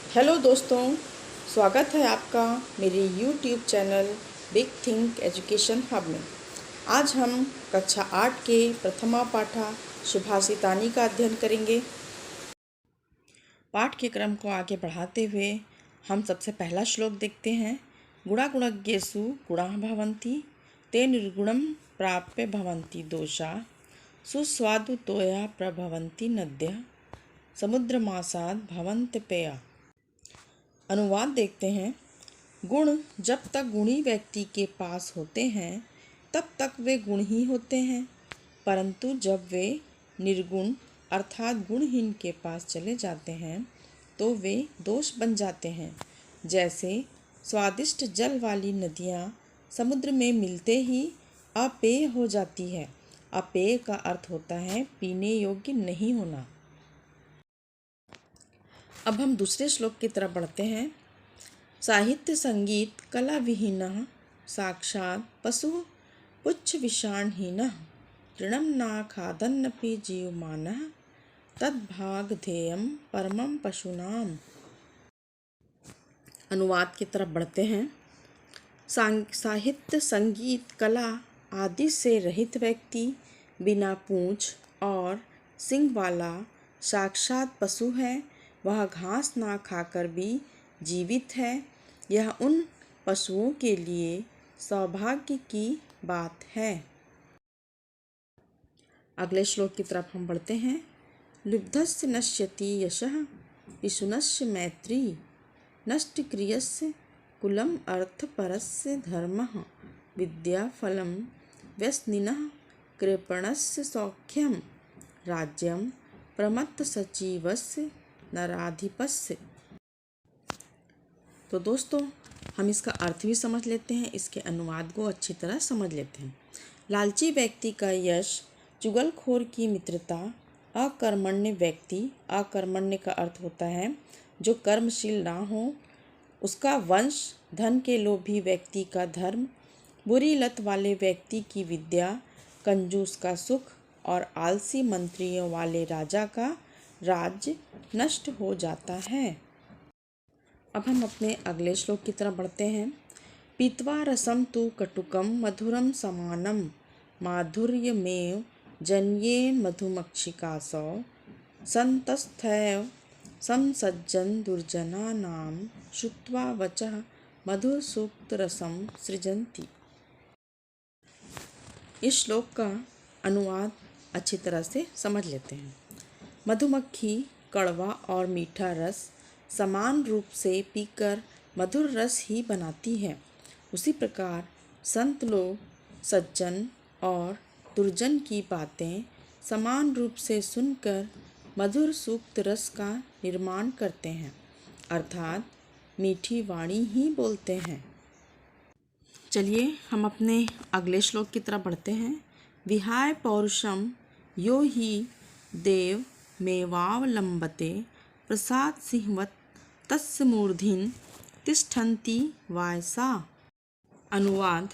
Hello दोस्तों, स्वागत है आपका मेरे YouTube channel big think education hub में। आज हम कक्षा 8 के प्रथमा पाठा सुभाषितानी का अध्ययन करेंगे। पाठ के क्रम को आगे बढ़ाते हुए हम सबसे पहला श्लोक देखते हैं। गुणागुणज्ञेषु गुणाः भवन्ति ते निर्गुणं प्राप्य भवन्ति दोषा सुस्वादु तोया प्रभवन्ति नद्यः समुद्रमासाद् भवन्ति पेया। अनुवाद देखते हैं। गुण जब तक गुणी व्यक्ति के पास होते हैं तब तक वे गुण ही होते हैं, परंतु जब वे निर्गुण अर्थात गुणहीन के पास चले जाते हैं तो वे दोष बन जाते हैं। जैसे स्वादिष्ट जल वाली नदियाँ समुद्र में मिलते ही अपेय हो जाती है। अपेय का अर्थ होता है पीने योग्य नहीं होना। अब हम दूसरे श्लोक की तरफ बढ़ते हैं। साहित्य संगीत कला विहीनः साक्षात् पशु पुच्छ विषाणहीनः तृणं न खादन्नपि जीवमानः तद्भाग ध्येयं परमं पशूनाम्। अनुवाद की तरफ बढ़ते हैं। साहित्य संगीत कला आदि से रहित व्यक्ति बिना पूंछ और सींग वाला साक्षात पशु है। वह घास ना खाकर भी जीवित है। यह उन पशुओं के लिए सौभाग्य की बात है। अगले श्लोक की तरफ हम बढ़ते हैं। लुब्धस्य नश्यति यशः पिशुनस्य मैत्री नष्टक्रियस्य कुलम अर्थपरस्य धर्मः विद्याफलं व्यसनिनः कृपणस्य सौख्यं राज्यं प्रमत्तसचिवस्य नराधिपस्य। तो दोस्तों, हम इसका अर्थ भी समझ लेते हैं, इसके अनुवाद को अच्छी तरह समझ लेते हैं। लालची व्यक्ति का यश, चुगलखोर की मित्रता, अकर्मण्य व्यक्ति, अकर्मण्य का अर्थ होता है जो कर्मशील ना हो, उसका वंश, धन के लोभी व्यक्ति का धर्म, बुरी लत वाले व्यक्ति की विद्या, कंजूस का सुख और आलसी मंत्रियों वाले राजा का राज्य नष्ट हो जाता है। अब हम अपने अगले श्लोक की तरफ बढ़ते हैं। पीत्वा रसं तु कटुकं मधुरं समानं माधुर्यमेव जन्येन मधुमक्षिकासौ सन्तस्थैव संसज्जन् दुर्जनानां श्रुत्वा वचः मधुसूक्तरसं सृजन्ति। इस श्लोक का अनुवाद अच्छी तरह से समझ लेते हैं। मधुमक्खी कड़वा और मीठा रस समान रूप से पीकर मधुर रस ही बनाती है। उसी प्रकार संत लोग सज्जन और दुर्जन की बातें समान रूप से सुनकर मधुर सूक्त रस का निर्माण करते हैं, अर्थात मीठी वाणी ही बोलते हैं। चलिए हम अपने अगले श्लोक की तरफ बढ़ते हैं। विहाय पौरुषम यो हि देव मेवावलंबते प्रसाद सिंहवत तस्य मूर्धिन तिष्ठन्ति वायसा। अनुवाद।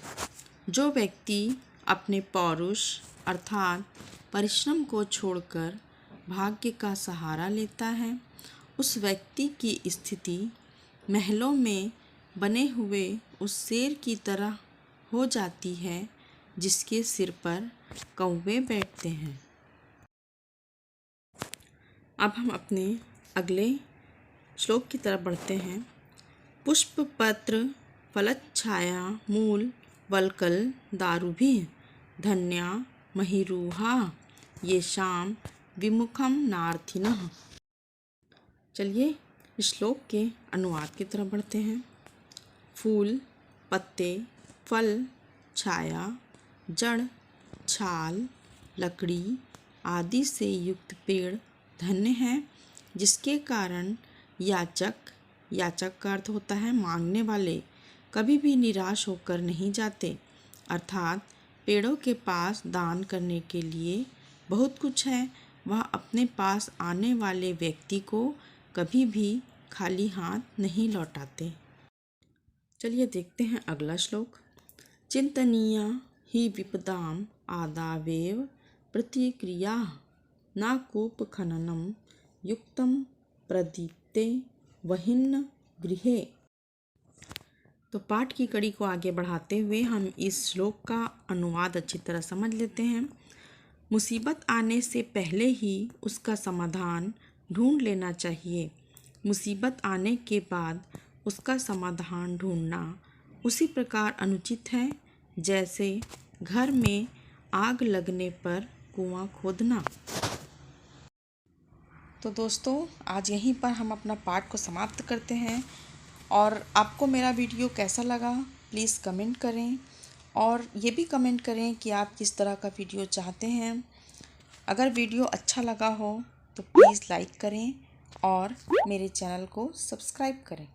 जो व्यक्ति अपने पौरुष अर्थात परिश्रम को छोड़कर भाग्य का सहारा लेता है, उस व्यक्ति की स्थिति महलों में बने हुए उस शेर की तरह हो जाती है जिसके सिर पर कौवे बैठते हैं। अब हम अपने अगले श्लोक की तरफ बढ़ते हैं। पुष्प पत्र फलच्छाया मूल वल्कल दारुभिः धन्या महिरूहा येषां विमुखं नार्थिनः। चलिए इस श्लोक के अनुवाद की तरफ बढ़ते हैं। फूल, पत्ते, फल, छाया, जड़, छाल, लकड़ी आदि से युक्त पेड़ धन्य है, जिसके कारण याचक का अर्थ होता है मांगने वाले, कभी भी निराश होकर नहीं जाते। अर्थात पेड़ों के पास दान करने के लिए बहुत कुछ है। वह अपने पास आने वाले व्यक्ति को कभी भी खाली हाथ नहीं लौटाते। चलिए देखते हैं अगला श्लोक। चिंतनीया हि विपदाम आदावेव प्रतिक्रिया न कूप खननम युक्तम प्रदीप्ते वहिन्न गृहे। तो पाठ की कड़ी को आगे बढ़ाते हुए हम इस श्लोक का अनुवाद अच्छी तरह समझ लेते हैं। मुसीबत आने से पहले ही उसका समाधान ढूंढ लेना चाहिए। मुसीबत आने के बाद उसका समाधान ढूंढना उसी प्रकार अनुचित है जैसे घर में आग लगने पर कुआं खोदना। तो दोस्तों, आज यहीं पर हम अपना पाठ को समाप्त करते हैं। और आपको मेरा वीडियो कैसा लगा प्लीज़ कमेंट करें, और ये भी कमेंट करें कि आप किस तरह का वीडियो चाहते हैं। अगर वीडियो अच्छा लगा हो तो प्लीज़ लाइक करें और मेरे चैनल को सब्सक्राइब करें।